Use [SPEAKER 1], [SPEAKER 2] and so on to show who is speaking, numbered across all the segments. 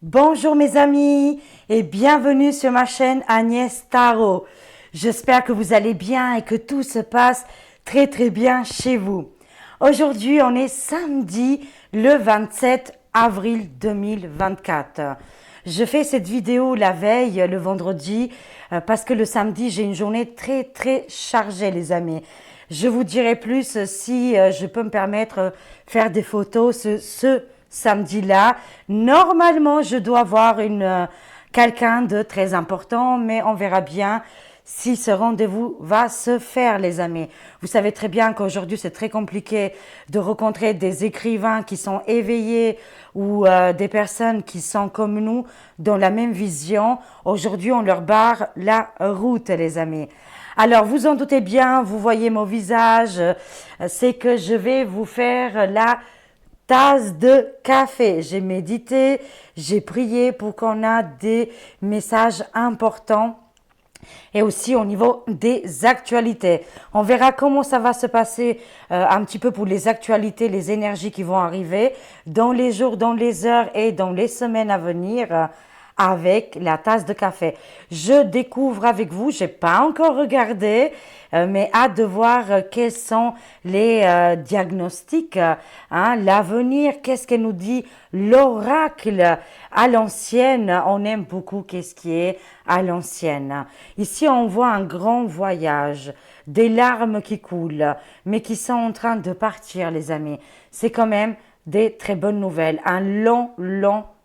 [SPEAKER 1] Bonjour mes amis et bienvenue sur ma chaîne Agnès Tarot. J'espère que vous allez bien et que tout se passe très bien chez vous. Aujourd'hui, on est samedi le 27 avril 2024. Je fais cette vidéo la veille, le vendredi, parce que le samedi, j'ai une journée très chargée les amis. Je vous dirai plus si je peux me permettre faire des photos ce samedi-là. Normalement, je dois voir quelqu'un de très important, mais on verra bien si ce rendez-vous va se faire, les amis. Vous savez très bien qu'aujourd'hui, c'est très compliqué de rencontrer des écrivains qui sont éveillés ou des personnes qui sont comme nous dans la même vision. Aujourd'hui, on leur barre la route, les amis. Alors, vous en doutez bien, vous voyez mon visage, c'est que je vais vous faire la tasse de café. J'ai médité, j'ai prié pour qu'on a des messages importants et aussi au niveau des actualités. On verra comment ça va se passer un petit peu pour les actualités, les énergies qui vont arriver dans les jours, dans les heures et dans les semaines à venir avec la tasse de café. Je découvre avec vous, j'ai pas encore regardé, mais hâte de voir quels sont les diagnostics, l'avenir, qu'est-ce que nous dit l'oracle à l'ancienne. On aime beaucoup qu'est-ce qui est à l'ancienne. Ici, on voit un grand voyage, des larmes qui coulent, mais qui sont en train de partir, les amis. C'est quand même des très bonnes nouvelles, un long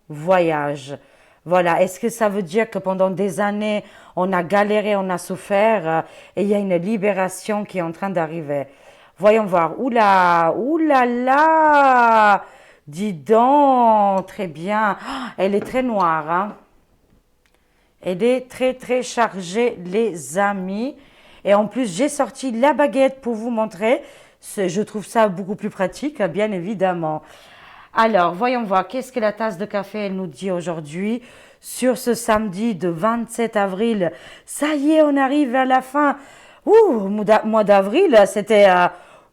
[SPEAKER 1] voyage. Voilà, est-ce que ça veut dire que pendant des années, on a galéré, on a souffert et il y a une libération qui est en train d'arriver? Voyons voir. Oula, dis donc, très bien. Ah, elle est très noire, hein. Elle est très chargée, les amis. Et en plus, j'ai sorti la baguette pour vous montrer. Je trouve ça beaucoup plus pratique, bien évidemment. Alors, voyons voir, qu'est-ce que la tasse de café elle nous dit aujourd'hui sur ce samedi de 27 avril. Ça y est, on arrive vers la fin. Mois d'avril, c'était...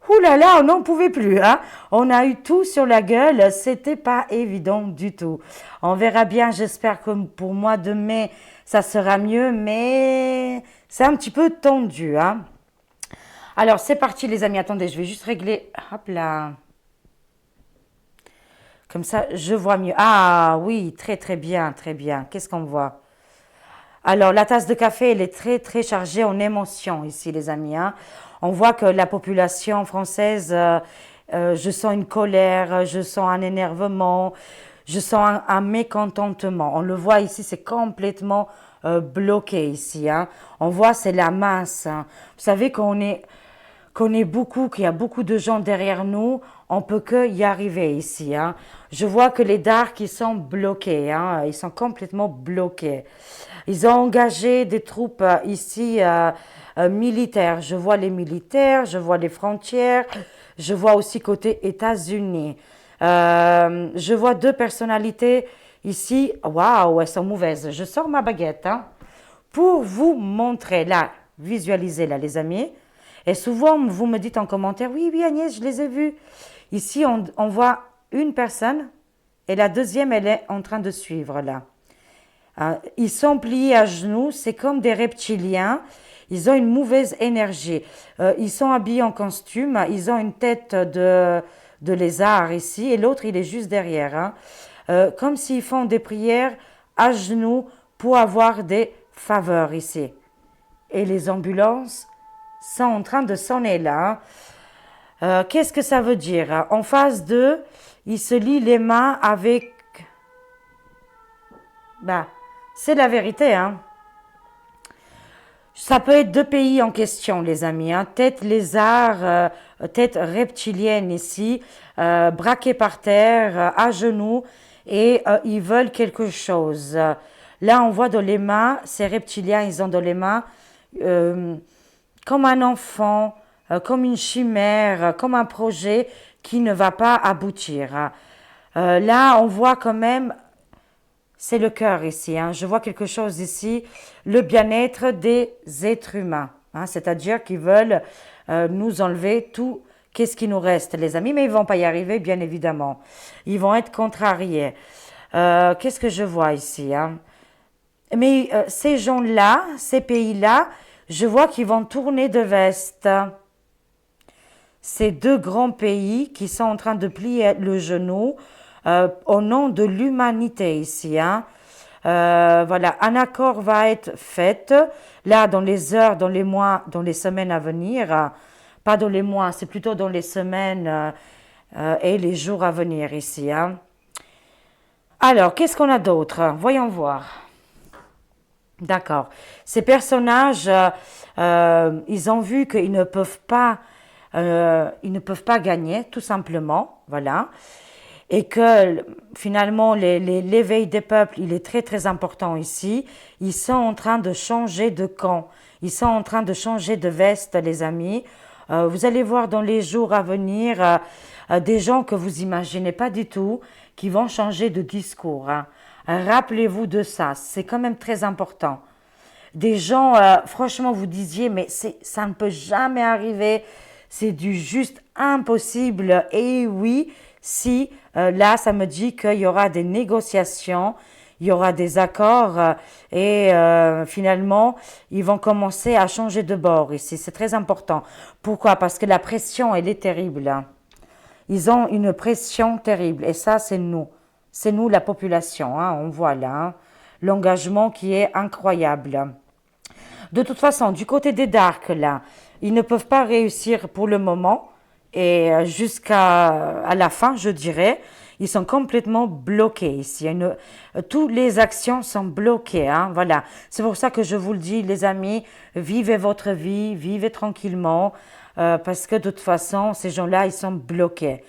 [SPEAKER 1] ouh là là, on n'en pouvait plus, hein. On a eu tout sur la gueule, c'était pas évident du tout. On verra bien, j'espère que pour mois de mai, ça sera mieux, mais c'est un petit peu tendu, hein. Alors, c'est parti les amis, attendez, je vais juste régler... Hop là. Comme ça, je vois mieux. Ah oui, très bien, très bien. Qu'est-ce qu'on voit? Alors, la tasse de café, elle est très chargée en émotions ici, les amis, hein. On voit que la population française, je sens une colère, je sens un énervement, je sens un mécontentement. On le voit ici, c'est complètement bloqué ici, hein. On voit, c'est la masse, hein. Vous savez qu'on est beaucoup, qu'il y a beaucoup de gens derrière nous, on peut que y arriver ici, hein. Je vois que les darks, ils sont bloqués, hein, ils sont complètement bloqués. Ils ont engagé des troupes ici militaires. Je vois les militaires, je vois les frontières, je vois aussi côté États-Unis. Je vois deux personnalités ici. Waouh, elles sont mauvaises. Je sors ma baguette, hein, pour vous montrer là, visualisez là, les amis. Et souvent, vous me dites en commentaire, oui Agnès, je les ai vus. Ici, on voit une personne et la deuxième, elle est en train de suivre là. Ils sont pliés à genoux, c'est comme des reptiliens. Ils ont une mauvaise énergie. Ils sont habillés en costume, ils ont une tête de lézard ici et l'autre, il est juste derrière, hein. Comme s'ils font des prières à genoux pour avoir des faveurs ici. Et les ambulances sont en train de sonner là. Qu'est-ce que ça veut dire? En phase 2, il se lie les mains avec... Bah, c'est la vérité, hein. Ça peut être deux pays en question, les amis, hein. Tête lézard, tête reptilienne ici, braquée par terre, à genoux, et ils veulent quelque chose. Là, on voit dans les mains, ces reptiliens, ils ont dans les mains comme un enfant, comme une chimère, comme un projet qui ne va pas aboutir. Là, on voit quand même, c'est le cœur ici, hein. Je vois quelque chose ici, le bien-être des êtres humains, hein, c'est-à-dire qu'ils veulent nous enlever tout, qu'est-ce qui nous reste, les amis, mais ils ne vont pas y arriver, bien évidemment. Ils vont être contrariés. Qu'est-ce que je vois ici, hein? Mais ces gens-là, ces pays-là, je vois qu'ils vont tourner de veste. Ces deux grands pays qui sont en train de plier le genou au nom de l'humanité ici, hein. Voilà, un accord va être fait là dans les heures, dans les mois, dans les semaines à venir. Pas dans les mois, c'est plutôt dans les semaines et les jours à venir ici, hein. Alors, qu'est-ce qu'on a d'autre? Voyons voir. D'accord. Ces personnages, ils ont vu ils ne peuvent pas gagner, tout simplement, voilà, et que finalement l'éveil des peuples, il est très très important ici. Ils sont en train de changer de camp, ils sont en train de changer de veste, les amis. Vous allez voir dans les jours à venir des gens que vous imaginez pas du tout qui vont changer de discours, hein. Rappelez-vous de ça, c'est quand même très important. Des gens, franchement, vous disiez, mais ça ne peut jamais arriver, c'est du juste impossible. Et oui, si là, ça me dit qu'il y aura des négociations, il y aura des accords et finalement, ils vont commencer à changer de bord ici. C'est très important. Pourquoi? Parce que la pression, elle est terrible, hein. Ils ont une pression terrible et ça, c'est nous. C'est nous, la population, hein, on voit là, hein, l'engagement qui est incroyable. De toute façon, du côté des Dark, là, ils ne peuvent pas réussir pour le moment et jusqu'à à la fin, je dirais, ils sont complètement bloqués ici. Toutes les actions sont bloquées, hein, voilà. C'est pour ça que je vous le dis, les amis, vivez votre vie, vivez tranquillement, parce que de toute façon, ces gens-là, ils sont bloqués.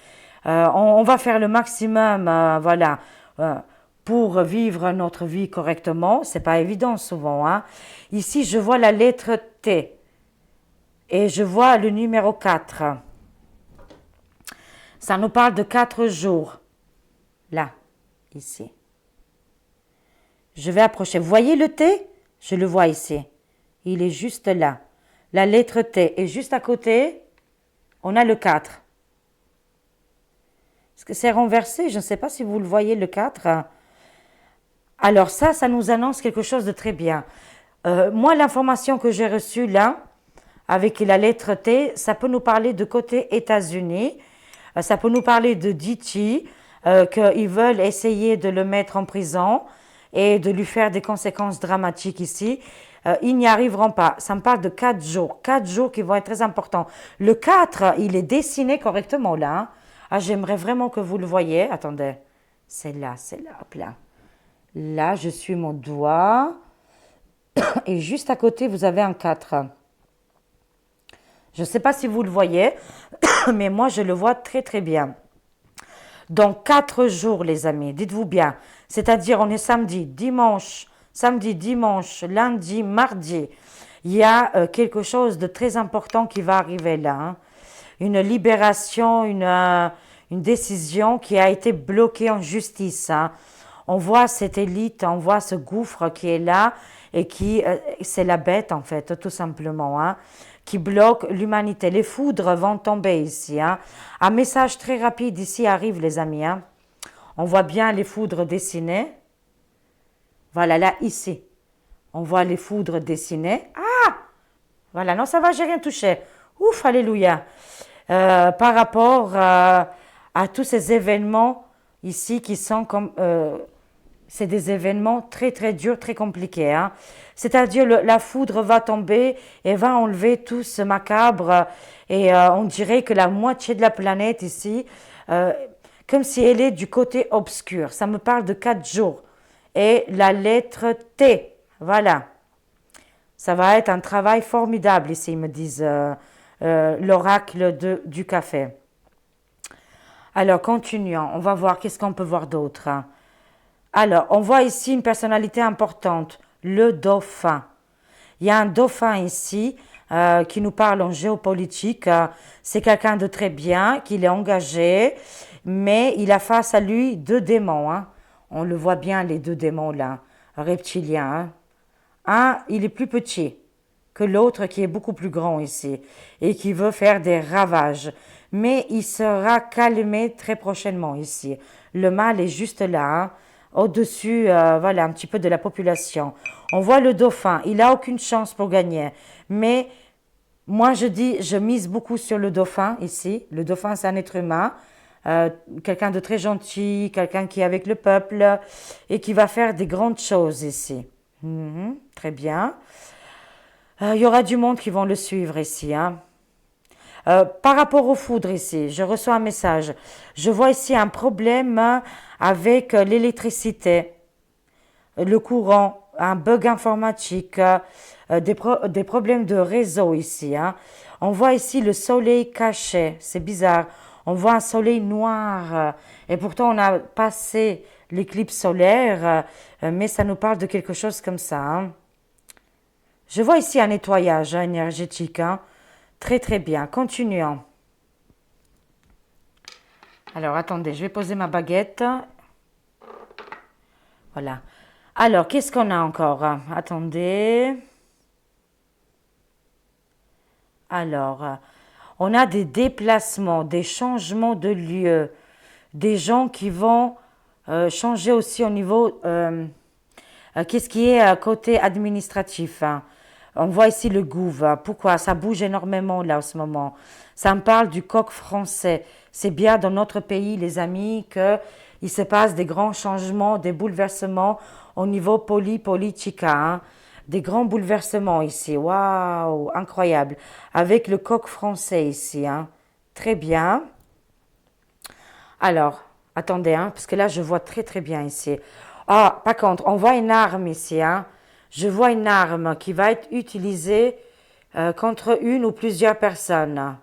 [SPEAKER 1] On va faire le maximum, voilà, pour vivre notre vie correctement. C'est pas évident souvent, hein. Ici, je vois la lettre T et je vois le numéro 4. Ça nous parle de 4 jours. Là, ici. Je vais approcher. Vous voyez le T? Je le vois ici. Il est juste là. La lettre T. Et juste à côté, on a le 4. Est-ce que c'est renversé? Je ne sais pas si vous le voyez, le 4. Alors ça nous annonce quelque chose de très bien. Moi, l'information que j'ai reçue là, avec la lettre T, ça peut nous parler de côté États-Unis, ça peut nous parler de Diti, qu'ils veulent essayer de le mettre en prison et de lui faire des conséquences dramatiques ici. Ils n'y arriveront pas. Ça me parle de 4 jours. 4 jours qui vont être très importants. Le 4, il est dessiné correctement là, hein. Ah, j'aimerais vraiment que vous le voyez. Attendez. C'est là, hop là. Là, je suis mon doigt. Et juste à côté, vous avez un 4. Je ne sais pas si vous le voyez, mais moi, je le vois très, très bien. Dans 4 jours, les amis, dites-vous bien. C'est-à-dire, on est samedi, dimanche, lundi, mardi. Il y a quelque chose de très important qui va arriver là, hein. Une libération, une décision qui a été bloquée en justice, hein. On voit cette élite, on voit ce gouffre qui est là et c'est la bête en fait, tout simplement, hein, qui bloque l'humanité. Les foudres vont tomber ici, hein. Un message très rapide ici arrive, les amis, hein. On voit bien les foudres dessinées. Voilà, là, ici. On voit les foudres dessinées. Ah! Voilà, non, ça va, j'ai rien touché. Ouf, alléluia. Par rapport à tous ces événements ici qui sont comme... c'est des événements très très durs, très compliqués, hein. C'est-à-dire la foudre va tomber et va enlever tout ce macabre et on dirait que la moitié de la planète ici, comme si elle est du côté obscur. Ça me parle de 4 jours. Et la lettre T, voilà. Ça va être un travail formidable ici, ils me disent l'oracle du café. Alors, continuons. On va voir qu'est-ce qu'on peut voir d'autre. Alors, on voit ici une personnalité importante, le dauphin. Il y a un dauphin ici qui nous parle en géopolitique. C'est quelqu'un de très bien, qui est engagé, mais il a face à lui 2 démons, hein. On le voit bien, les 2 démons là, reptiliens, hein. Un, il est plus petit que l'autre qui est beaucoup plus grand ici et qui veut faire des ravages. Mais il sera calmé très prochainement ici. Le mal est juste là, hein. au-dessus, voilà, un petit peu de la population. On voit le dauphin, il n'a aucune chance pour gagner. Mais moi, je dis, je mise beaucoup sur le dauphin ici. Le dauphin, c'est un être humain, euh, quelqu'un de très gentil, quelqu'un qui est avec le peuple et qui va faire des grandes choses ici. Mhm, très bien. Il y aura du monde qui vont le suivre ici, hein. Par rapport aux foudres ici, je reçois un message. Je vois ici un problème avec l'électricité, le courant, un bug informatique, des problèmes de réseau ici, hein. On voit ici le soleil caché, c'est bizarre. On voit un soleil noir et pourtant on a passé l'éclipse solaire, mais ça nous parle de quelque chose comme ça, hein. Je vois ici un nettoyage hein, énergétique, hein. Très très bien, continuons. Alors attendez, je vais poser ma baguette. Voilà. Alors, qu'est-ce qu'on a encore? Attendez. Alors, on a des déplacements, des changements de lieu, des gens qui vont changer aussi au niveau, qu'est-ce qui est côté administratif, hein. On voit ici le gouv. Pourquoi? Ça bouge énormément là en ce moment. Ça me parle du coq français. C'est bien dans notre pays, les amis, que il se passe des grands changements, des bouleversements au niveau politica, hein. Des grands bouleversements ici. Waouh, incroyable. Avec le coq français ici, hein. Très bien. Alors, attendez, hein, parce que là, je vois très très bien ici. Ah, par contre, on voit une arme ici, hein. Je vois une arme qui va être utilisée contre une ou plusieurs personnes.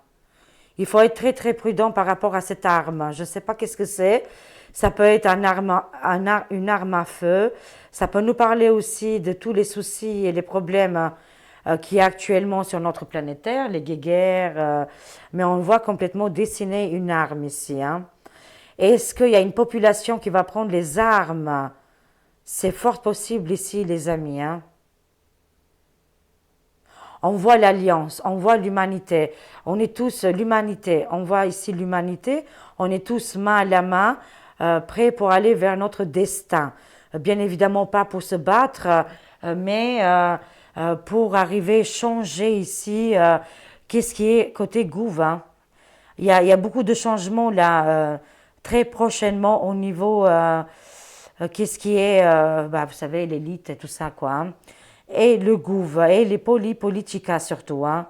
[SPEAKER 1] Il faut être très très prudent par rapport à cette arme. Je ne sais pas qu'est-ce que c'est. Ça peut être une arme à feu. Ça peut nous parler aussi de tous les soucis et les problèmes qu'il y a actuellement sur notre planète Terre, les guerres. Mais on voit complètement dessiner une arme ici, hein. Est-ce qu'il y a une population qui va prendre les armes? C'est fort possible ici, les amis, hein. On voit l'alliance, on voit l'humanité. On est tous l'humanité. On voit ici l'humanité. On est tous main à la main, prêts pour aller vers notre destin. Bien évidemment pas pour se battre, mais pour arriver changer ici. Qu'est-ce qui est côté gouv, hein. Il y a beaucoup de changements là, très prochainement au niveau, qu'est-ce qui est, bah, vous savez, l'élite et tout ça, quoi, hein. Et le gouv, et les politica surtout, hein.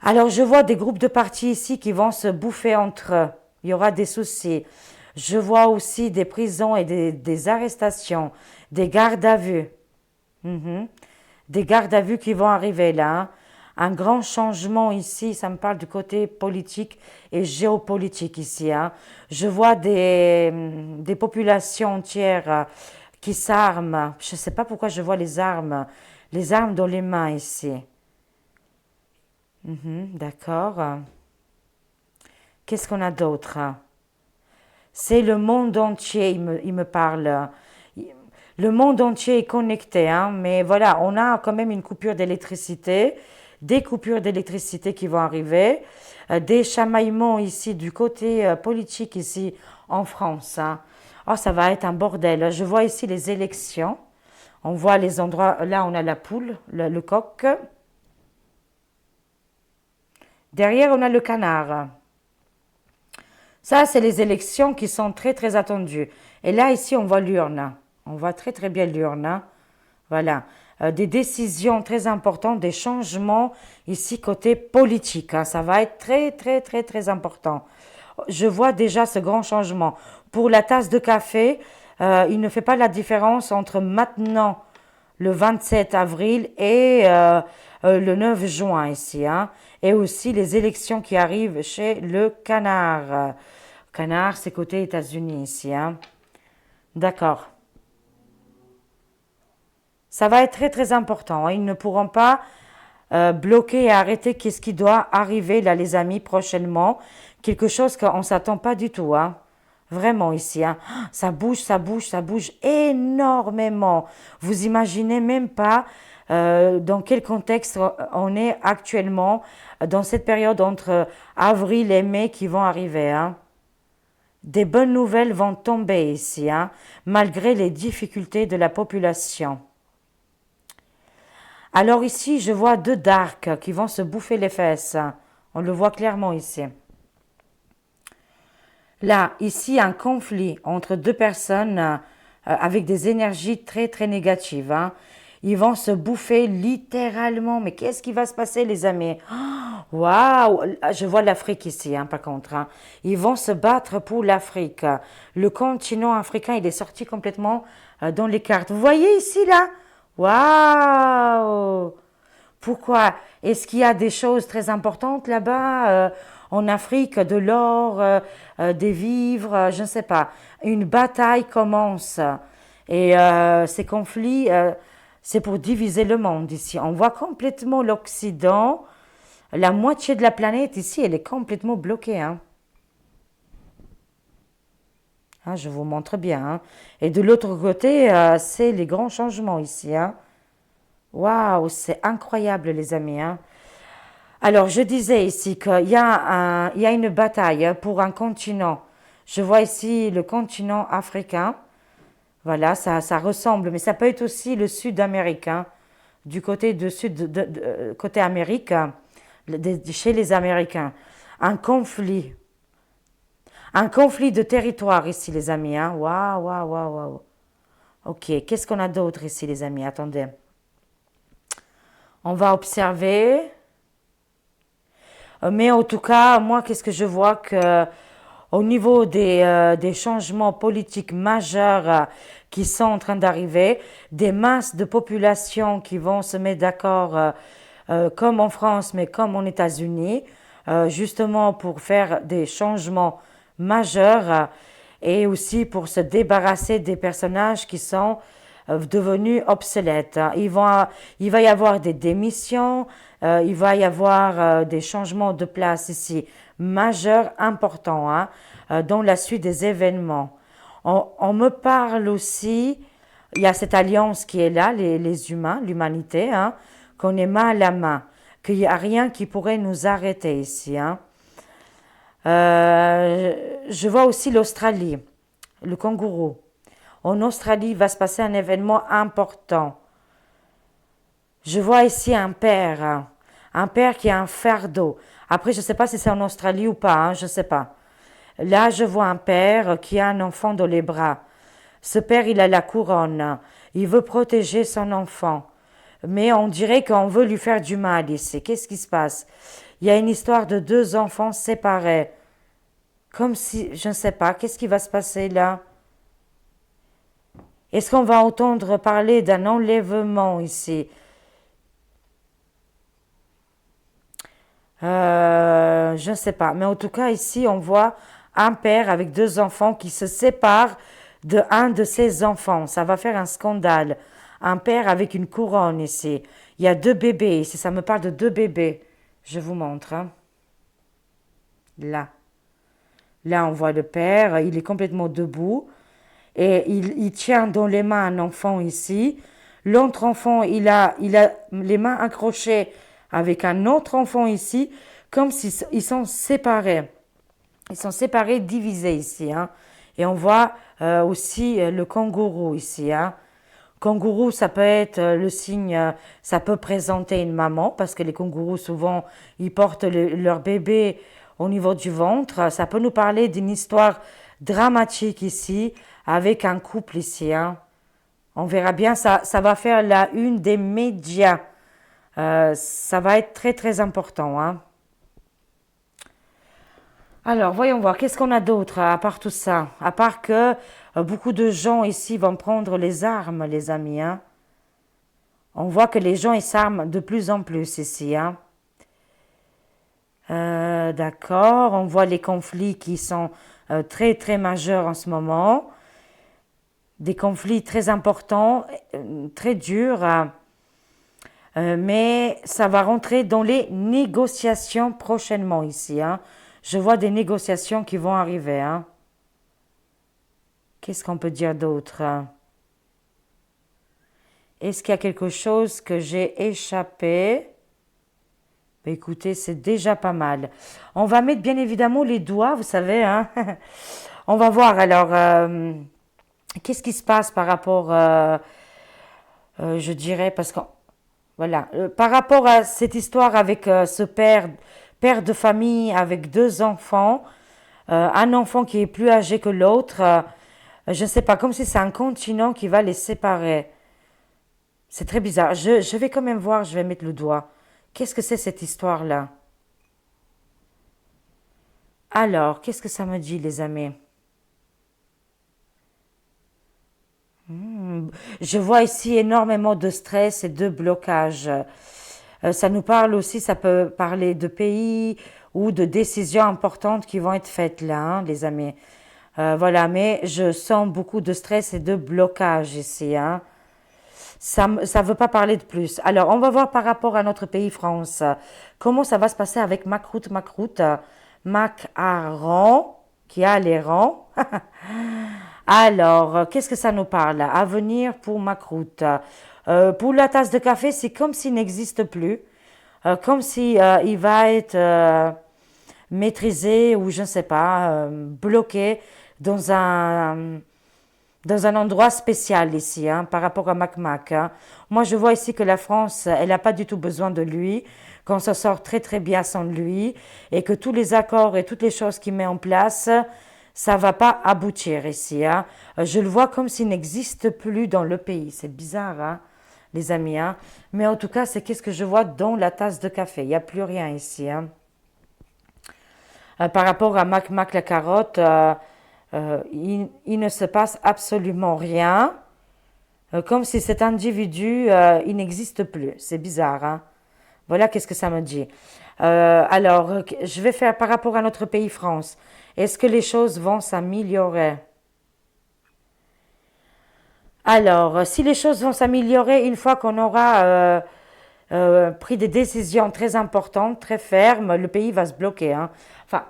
[SPEAKER 1] Alors, je vois des groupes de partis ici qui vont se bouffer entre eux. Il y aura des soucis. Je vois aussi des prisons et des arrestations, des gardes à vue. Mhm. Des gardes à vue qui vont arriver là, hein. Un grand changement ici, ça me parle du côté politique et géopolitique ici, hein. Je vois des populations entières qui s'arment. Je ne sais pas pourquoi je vois les armes dans les mains ici. Mhm, d'accord. Qu'est-ce qu'on a d'autre? C'est le monde entier, il me parle. Le monde entier est connecté, hein, mais voilà, on a quand même une coupure d'électricité, des coupures d'électricité qui vont arriver, des chamaillements ici du côté politique ici en France, hein. Oh, ça va être un bordel. Je vois ici les élections. On voit les endroits. Là, on a la poule, le coq. Derrière, on a le canard. Ça, c'est les élections qui sont très, très attendues. Et là, ici, on voit l'urne. On voit très, très bien l'urne, hein. Voilà. Des décisions très importantes, des changements ici côté politique, hein. Ça va être très, très, très, très important. Je vois déjà ce grand changement. Pour la tasse de café, il ne fait pas la différence entre maintenant, le 27 avril, et le 9 juin ici, hein. Et aussi les élections qui arrivent chez le canard. Canard, c'est côté États-Unis ici, hein. D'accord. Ça va être très très important, hein. Ils ne pourront pas bloquer et arrêter qu'est-ce qui doit arriver là, les amis, prochainement. Quelque chose qu'on ne s'attend pas du tout, hein. Vraiment ici, hein. Ça bouge, ça bouge, ça bouge énormément. Vous imaginez même pas dans quel contexte on est actuellement dans cette période entre avril et mai qui vont arriver, hein. Des bonnes nouvelles vont tomber ici, hein, malgré les difficultés de la population. Alors ici, je vois deux darks qui vont se bouffer les fesses. On le voit clairement ici. Là, ici, un conflit entre deux personnes avec des énergies très très négatives, hein. Ils vont se bouffer littéralement. Mais qu'est-ce qui va se passer, les amis? Waouh! Je vois l'Afrique ici, hein, par contre, hein. Ils vont se battre pour l'Afrique. Le continent africain, il est sorti complètement dans les cartes. Vous voyez ici, là? Waouh! Pourquoi? Est-ce qu'il y a des choses très importantes là-bas, en Afrique, de l'or, des vivres, je ne sais pas. Une bataille commence. Et ces conflits, c'est pour diviser le monde ici. On voit complètement l'Occident. La moitié de la planète ici, elle est complètement bloquée, hein. Hein, je vous montre bien, hein. Et de l'autre côté, c'est les grands changements ici, hein. Waouh, c'est incroyable, les amis, hein. Alors, je disais ici il y a une bataille pour un continent. Je vois ici le continent africain. Voilà, ça ressemble, mais ça peut être aussi le sud américain, du côté de sud, côté Amérique, chez les Américains. Un conflit, un conflit de territoire ici, les amis, hein. Waouh, waouh, waouh, waouh. Ok, qu'est-ce qu'on a d'autre ici, les amis? Attendez. On va observer. Mais en tout cas, moi, qu'est-ce que je vois que au niveau des changements politiques majeurs qui sont en train d'arriver, des masses de population qui vont se mettre d'accord, comme en France, mais comme aux États-Unis, justement pour faire des changements majeurs et aussi pour se débarrasser des personnages qui sont devenus obsolètes. Il va y avoir des démissions, il va y avoir des changements de place ici majeurs, importants, hein, dans la suite des événements. On me parle aussi, il y a cette alliance qui est là, les humains, l'humanité, hein, qu'on est main à la main, qu'il n'y a rien qui pourrait nous arrêter ici, hein. Je vois aussi l'Australie, le kangourou. En Australie, il va se passer un événement important. Je vois ici un père, hein, un père qui a un fardeau. Après, je ne sais pas si c'est en Australie ou pas, hein, je ne sais pas. Là, je vois un père qui a un enfant dans les bras. Ce père, il a la couronne. Il veut protéger son enfant. Mais on dirait qu'on veut lui faire du mal ici. Qu'est-ce qui se passe? Il y a une histoire de deux enfants séparés. Comme si, je ne sais pas, qu'est-ce qui va se passer là? Est-ce qu'on va entendre parler d'un enlèvement ici? Je ne sais pas. Mais en tout cas, ici, on voit un père avec deux enfants qui se séparent de un de ses enfants. Ça va faire un scandale. Un père avec une couronne ici. Il y a deux bébés ici. Ça me parle de deux bébés. Je vous montre, hein. Là. Là, on voit le père. Il est complètement debout. Et il tient dans les mains un enfant ici. L'autre enfant, il a les mains accrochées avec un autre enfant ici, comme s'ils ils sont séparés. Ils sont séparés, divisés ici, hein. Et on voit aussi le kangourou ici, hein. Kangourou, ça peut être le signe, ça peut présenter une maman, parce que les kangourous, souvent, ils portent leur bébé au niveau du ventre. Ça peut nous parler d'une histoire dramatique ici, avec un couple ici, hein. On verra bien, ça va faire la une des médias. Ça va être très très important, hein. Alors, voyons voir, qu'est-ce qu'on a d'autre à part tout ça? À part que beaucoup de gens ici vont prendre les armes, les amis, hein. On voit que les gens ils s'arment de plus en plus ici, hein. D'accord, on voit les conflits qui sont très très majeurs en ce moment. Des conflits très importants, très durs, mais ça va rentrer dans les négociations prochainement ici, hein. Je vois des négociations qui vont arriver, hein. Qu'est-ce qu'on peut dire d'autre? Est-ce qu'il y a quelque chose que j'ai échappé? Ben, écoutez, c'est déjà pas mal. On va mettre bien évidemment les doigts, vous savez, hein. On va voir alors, qu'est-ce qui se passe par rapport, je dirais, parce que, voilà, par rapport à cette histoire avec ce père de famille avec deux enfants, un enfant qui est plus âgé que l'autre, je ne sais pas, comme si c'est un continent qui va les séparer. C'est très bizarre. Je vais quand même voir, je vais mettre le doigt. Qu'est-ce que c'est cette histoire-là? Alors, qu'est-ce que ça me dit, les amis? Je vois ici énormément de stress et de blocage. Ça nous parle aussi, ça peut parler de pays ou de décisions importantes qui vont être faites là, hein, les amis. Voilà, mais je sens beaucoup de stress et de blocage ici, hein. Ça veut pas parler de plus. Alors, on va voir par rapport à notre pays France. Comment ça va se passer avec Macroute, Macaron, qui a les rangs. Alors, qu'est-ce que ça nous parle? Avenir pour Macroute. Pour la tasse de café, c'est comme s'il n'existe plus. Comme si il va être maîtrisé ou je ne sais pas, bloqué dans dans un endroit spécial ici, hein, par rapport à Mac, hein. Moi, je vois ici que la France, elle n'a pas du tout besoin de lui, qu'on se sort très très bien sans lui, et que tous les accords et toutes les choses qu'il met en place, ça va pas aboutir ici, hein. Je le vois comme s'il n'existe plus dans le pays. C'est bizarre, hein, les amis, hein. Mais en tout cas, c'est qu'est-ce que je vois dans la tasse de café. Il n'y a plus rien ici, hein. Par rapport à Mac la carotte, il ne se passe absolument rien, comme si cet individu, il n'existe plus. C'est bizarre, hein. Voilà qu'est-ce que ça me dit. Alors, je vais faire par rapport à notre pays France. Est-ce que les choses vont s'améliorer? Alors, si les choses vont s'améliorer une fois qu'on aura pris des décisions très importantes, très fermes, le pays va se bloquer, hein. Enfin,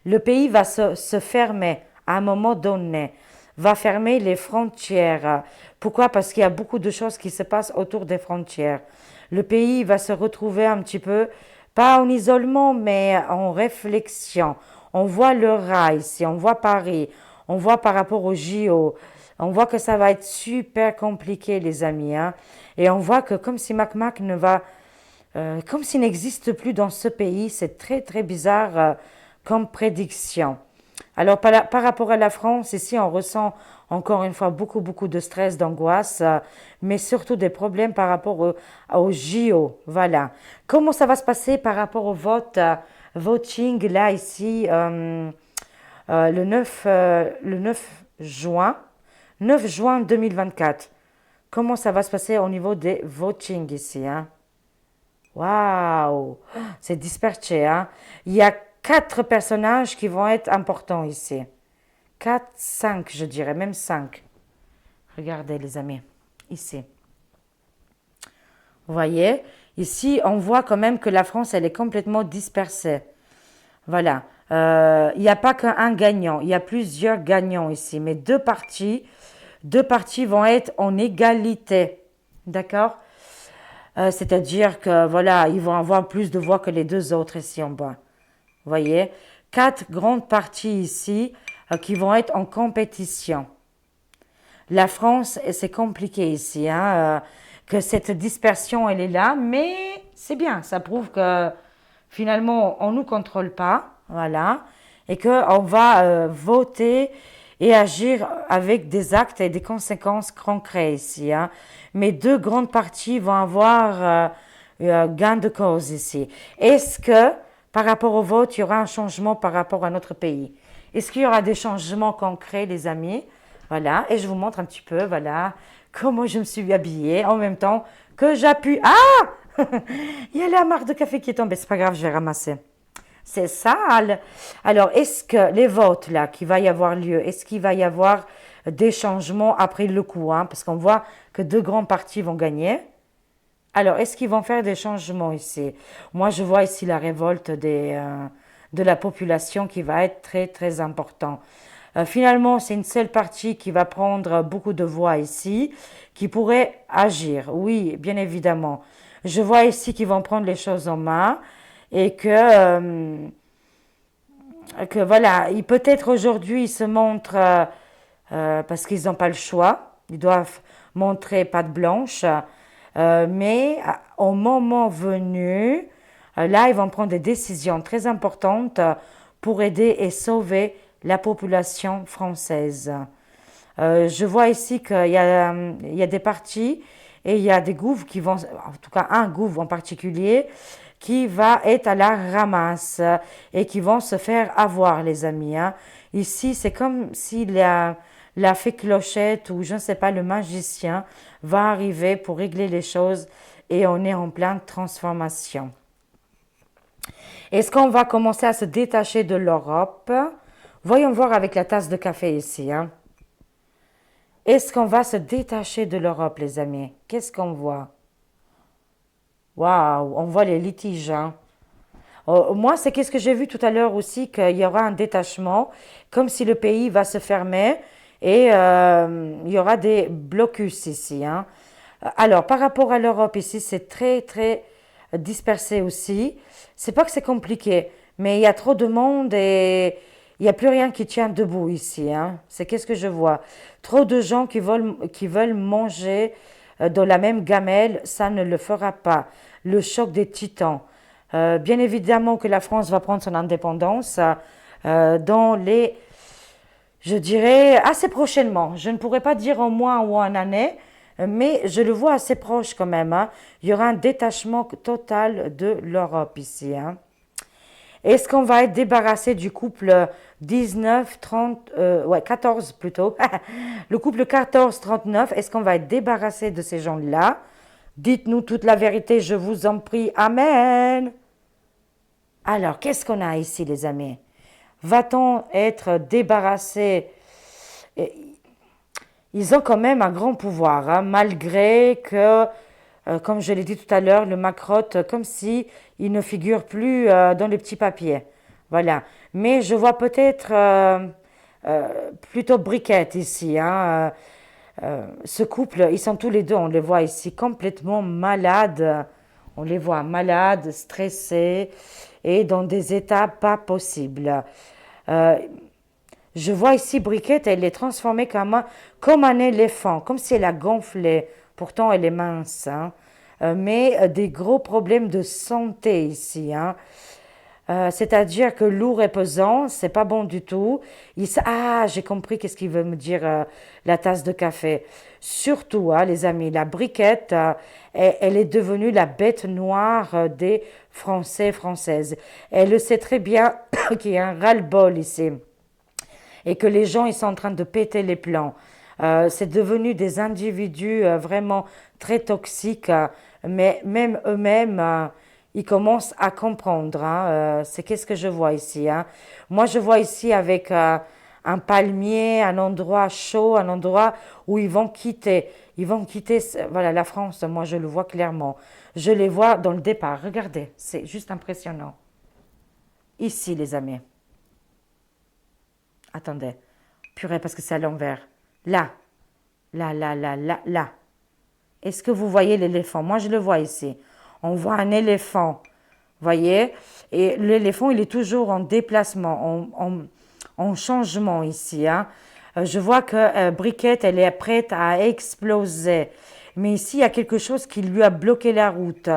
[SPEAKER 1] le pays va se fermer à un moment donné, va fermer les frontières. Pourquoi? Parce qu'il y a beaucoup de choses qui se passent autour des frontières. Le pays va se retrouver un petit peu, pas en isolement, mais en réflexion. On voit le rail ici, on voit Paris, on voit par rapport au JO, on voit que ça va être super compliqué, les amis, hein. Et on voit que comme si Mac ne va, comme s'il n'existe plus dans ce pays, c'est très très bizarre comme prédiction. Alors par rapport à la France, ici on ressent encore une fois beaucoup de stress, d'angoisse, mais surtout des problèmes par rapport au JO. Voilà. Comment ça va se passer par rapport au vote, voting là ici le 9 juin, 9 juin 2024. Comment ça va se passer au niveau des voting ici, hein? Waouh, c'est dispersé, hein? Il y a quatre personnages qui vont être importants ici. Quatre, cinq, je dirais, même cinq. Regardez, les amis, ici. Vous voyez, ici, on voit quand même que la France, elle est complètement dispersée. Voilà. Il n'y a pas qu'un gagnant, il y a plusieurs gagnants ici, mais deux parties vont être en égalité. D'accord? C'est-à-dire que, voilà, ils vont avoir plus de voix que les deux autres ici en bas. Vous voyez? Quatre grandes parties ici qui vont être en compétition. La France, c'est compliqué ici, hein, que cette dispersion, elle est là, mais c'est bien, ça prouve que finalement, on ne nous contrôle pas, voilà, et qu'on va voter et agir avec des actes et des conséquences concrètes ici, hein. Mais deux grandes parties vont avoir gain de cause ici. Est-ce que, par rapport au vote, il y aura un changement par rapport à notre pays? Est-ce qu'il y aura des changements concrets, les amis? Voilà, et je vous montre un petit peu, voilà, comment je me suis habillée en même temps que j'appuie. Ah! Il y a la marque de café qui est tombée, c'est pas grave, je vais ramasser. C'est sale. Alors, est-ce que les votes là, qui va y avoir lieu, est-ce qu'il va y avoir des changements après le coup, hein, parce qu'on voit que deux grands partis vont gagner. Alors, est-ce qu'ils vont faire des changements ici? Moi, je vois ici la révolte de la population qui va être très, très important. Finalement, c'est une seule partie qui va prendre beaucoup de voix ici, qui pourrait agir. Oui, bien évidemment. Je vois ici qu'ils vont prendre les choses en main et que que voilà, peut-être aujourd'hui ils se montrent parce qu'ils n'ont pas le choix, ils doivent montrer patte blanche, mais au moment venu, là ils vont prendre des décisions très importantes pour aider et sauver la population française. Je vois ici il y a des partis et il y a des gouvernements qui vont, en tout cas un gouvernement en particulier, qui va être à la ramasse et qui vont se faire avoir, les amis, hein. Ici, c'est comme si la fée Clochette ou je ne sais pas, le magicien va arriver pour régler les choses et on est en pleine transformation. Est-ce qu'on va commencer à se détacher de l'Europe? Voyons voir avec la tasse de café ici, hein. Est-ce qu'on va se détacher de l'Europe, les amis? Qu'est-ce qu'on voit? Waouh, on voit les litiges, hein. Moi, c'est qu'est-ce que j'ai vu tout à l'heure aussi, qu'il y aura un détachement, comme si le pays va se fermer et il y aura des blocus ici, hein. Alors, par rapport à l'Europe ici, c'est très, très dispersé aussi. C'est pas que c'est compliqué, mais il y a trop de monde et il n'y a plus rien qui tient debout ici, hein. C'est qu'est-ce que je vois? Trop de gens qui veulent manger dans la même gamelle, ça ne le fera pas. Le choc des titans. Bien évidemment que la France va prendre son indépendance dans les, je dirais, assez prochainement. Je ne pourrais pas dire en mois ou en année, mais je le vois assez proche quand même, hein. Il y aura un détachement total de l'Europe ici, hein. Est-ce qu'on va être débarrassé du couple 19-30, ouais, 14 plutôt, le couple 14-39, est-ce qu'on va être débarrassé de ces gens-là? Dites-nous toute la vérité, je vous en prie. Amen. Alors, qu'est-ce qu'on a ici, les amis? Va-t-on être débarrassé? Ils ont quand même un grand pouvoir, hein, malgré que, comme je l'ai dit tout à l'heure, le macrotte, comme si il ne figure plus dans les petits papiers. Voilà. Mais je vois peut-être plutôt Briquette ici, hein. Ce couple, ils sont tous les deux, on les voit ici complètement malades. On les voit malades, stressés et dans des états pas possibles. Euh, je vois ici Briquette, elle est transformée comme un éléphant, comme si elle a gonflé. Pourtant, elle est mince, hein. Mais des gros problèmes de santé ici, hein. C'est-à-dire que lourd et pesant, c'est pas bon du tout. Ah, j'ai compris qu'est-ce qu'il veut me dire la tasse de café. Surtout, hein, les amis, la briquette, elle est devenue la bête noire des Français et Françaises. Elle le sait très bien qu'il y a un ras-le-bol ici et que les gens ils sont en train de péter les plans. C'est devenu des individus vraiment très toxiques, mais même eux-mêmes, ils commencent à comprendre, hein. C'est qu'est-ce que je vois ici, hein. Moi, je vois ici avec un palmier, un endroit chaud, un endroit où ils vont quitter. Ils vont quitter, voilà, la France. Moi, je le vois clairement. Je les vois dans le départ. Regardez, c'est juste impressionnant. Ici, les amis. Attendez. Purée, parce que c'est à l'envers. Là. Là, là, là, là, là. Est-ce que vous voyez l'éléphant? Moi, je le vois ici. On voit un éléphant. Voyez? Et l'éléphant, il est toujours en déplacement, en changement ici, hein. Je vois que Briquette, elle est prête à exploser. Mais ici, il y a quelque chose qui lui a bloqué la route.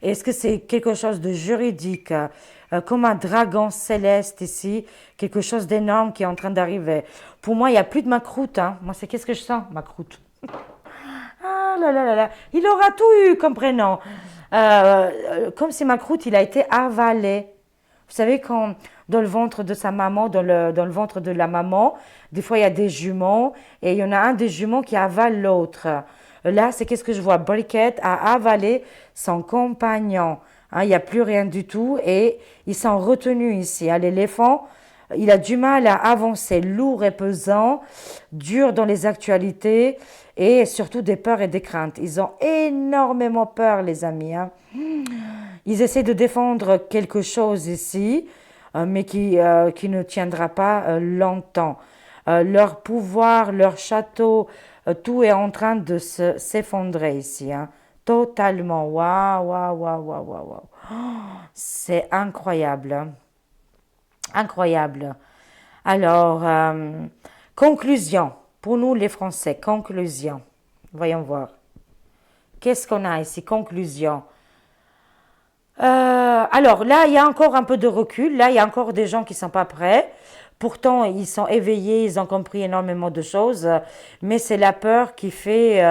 [SPEAKER 1] Est-ce que c'est quelque chose de juridique? Comme un dragon céleste ici, quelque chose d'énorme qui est en train d'arriver. Pour moi, il n'y a plus de macroute, hein. Moi, c'est qu'est-ce que je sens, macroute? Ah là là là là, il aura tout eu comme prénom. Comme si Macroute, il a été avalé. Vous savez, quand dans le ventre de sa maman, dans le ventre de la maman, des fois il y a des jumeaux et il y en a un des jumeaux qui avale l'autre. Là, c'est qu'est-ce que je vois? Briquette a avalé son compagnon. Hein, il n'y a plus rien du tout et ils sont retenus ici, hein. L'éléphant, il a du mal à avancer, lourd et pesant, dur dans les actualités et surtout des peurs et des craintes. Ils ont énormément peur, les amis, hein. Ils essaient de défendre quelque chose ici, mais qui ne tiendra pas longtemps. Leur pouvoir, leur château, tout est en train de s'effondrer ici, hein. Totalement. Waouh, waouh, waouh, waouh, waouh, waouh. Oh, c'est incroyable, hein. Incroyable. Alors, conclusion. Pour nous les Français, conclusion. Voyons voir. Qu'est-ce qu'on a ici? Conclusion. Alors là, il y a encore un peu de recul. Là, il y a encore des gens qui ne sont pas prêts. Pourtant, ils sont éveillés, ils ont compris énormément de choses. Mais c'est la peur qui fait,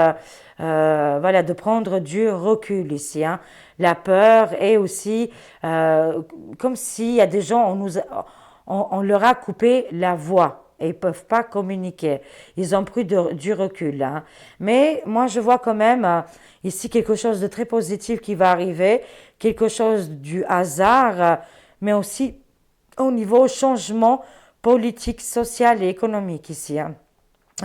[SPEAKER 1] voilà, de prendre du recul ici, hein. La peur est aussi comme s'il y a des gens, on leur a coupé la voix et ils peuvent pas communiquer. Ils ont pris du recul, hein. Mais moi, je vois quand même ici quelque chose de très positif qui va arriver, quelque chose du hasard, mais aussi au niveau changement politique, social et économique ici, hein,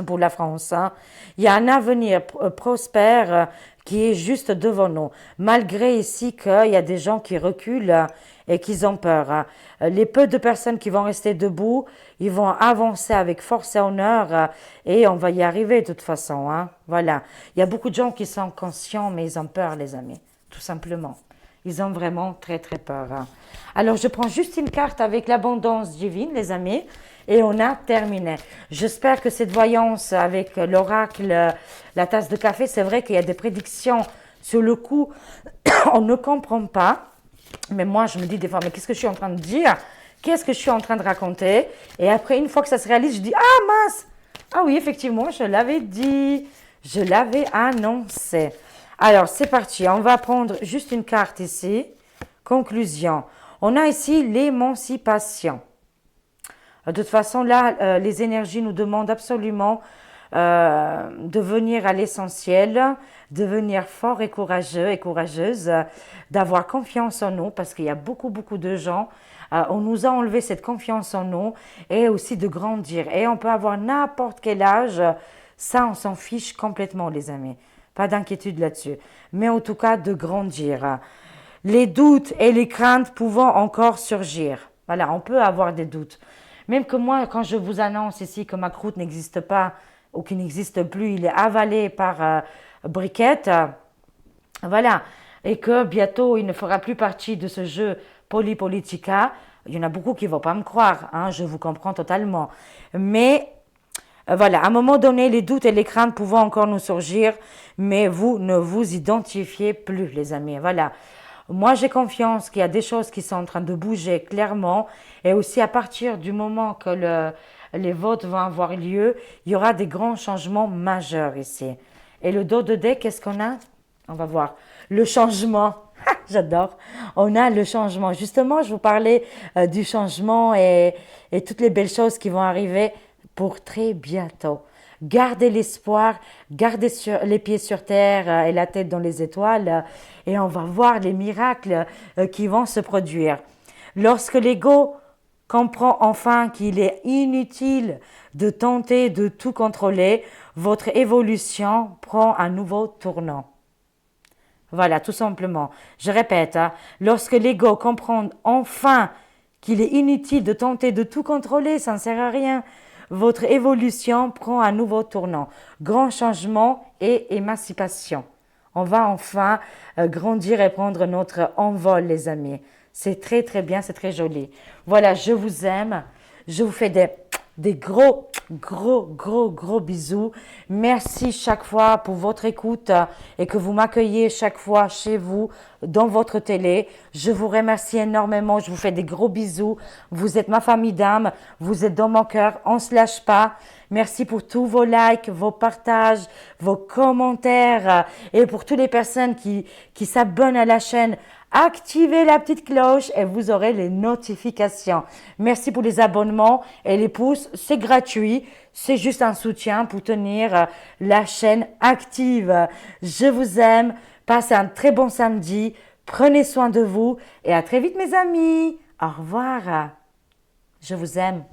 [SPEAKER 1] pour la France, hein. Il y a un avenir prospère qui est juste devant nous, malgré ici qu'il y a des gens qui reculent et qui ont peur, hein. Les peu de personnes qui vont rester debout, ils vont avancer avec force et honneur et on va y arriver de toute façon, hein. Voilà. Il y a beaucoup de gens qui sont conscients mais ils ont peur, les amis, tout simplement. Ils ont vraiment très très peur, hein. Alors je prends juste une carte avec l'abondance divine, les amis, et on a terminé. J'espère que cette voyance avec l'oracle, la tasse de café, c'est vrai qu'il y a des prédictions sur le coup, on ne comprend pas. Mais moi, je me dis des fois, mais qu'est-ce que je suis en train de dire? Qu'est-ce que je suis en train de raconter? Et après, une fois que ça se réalise, je dis, ah mince! Ah oui, effectivement, je l'avais dit. Je l'avais annoncé. Alors, c'est parti. On va prendre juste une carte ici. Conclusion. On a ici l'émancipation. De toute façon, là, les énergies nous demandent absolument de venir à l'essentiel, devenir fort et courageux et courageuse, d'avoir confiance en nous parce qu'il y a beaucoup, beaucoup de gens, on nous a enlevé cette confiance en nous et aussi de grandir. Et on peut avoir n'importe quel âge, ça on s'en fiche complètement les amis, pas d'inquiétude là-dessus. Mais en tout cas de grandir. Les doutes et les craintes pouvant encore surgir. Voilà, on peut avoir des doutes. Même que moi, quand je vous annonce ici que ma croûte n'existe pas ou qu'il n'existe plus, il est avalé par briquette, voilà, et que bientôt il ne fera plus partie de ce jeu Polypolitica, il y en a beaucoup qui ne vont pas me croire, hein, je vous comprends totalement. Mais voilà, à un moment donné, les doutes et les craintes pouvant encore nous surgir, mais vous ne vous identifiez plus, les amis. Voilà. Moi, j'ai confiance qu'il y a des choses qui sont en train de bouger clairement. Et aussi, à partir du moment que les votes vont avoir lieu, il y aura des grands changements majeurs ici. Et le dos de dé, qu'est-ce qu'on a? On va voir. Le changement. J'adore. On a le changement. Justement, je vous parlais du changement et toutes les belles choses qui vont arriver pour très bientôt. Gardez l'espoir, gardez les pieds sur terre et la tête dans les étoiles et on va voir les miracles qui vont se produire. Lorsque l'ego comprend enfin qu'il est inutile de tenter de tout contrôler, votre évolution prend un nouveau tournant. Voilà, tout simplement. Je répète, hein, lorsque l'ego comprend enfin qu'il est inutile de tenter de tout contrôler, ça ne sert à rien. Votre évolution prend un nouveau tournant. Grand changement et émancipation. On va enfin grandir et prendre notre envol, les amis. C'est très, très bien, c'est très joli. Voilà, je vous aime. Je vous fais des gros, gros, gros, gros bisous. Merci chaque fois pour votre écoute et que vous m'accueillez chaque fois chez vous, dans votre télé. Je vous remercie énormément. Je vous fais des gros bisous. Vous êtes ma famille d'âme. Vous êtes dans mon cœur. On ne se lâche pas. Merci pour tous vos likes, vos partages, vos commentaires et pour toutes les personnes qui s'abonnent à la chaîne. Activez la petite cloche et vous aurez les notifications. Merci pour les abonnements et les pouces. C'est gratuit. C'est juste un soutien pour tenir la chaîne active. Je vous aime. Passez un très bon samedi. Prenez soin de vous et à très vite mes amis. Au revoir. Je vous aime.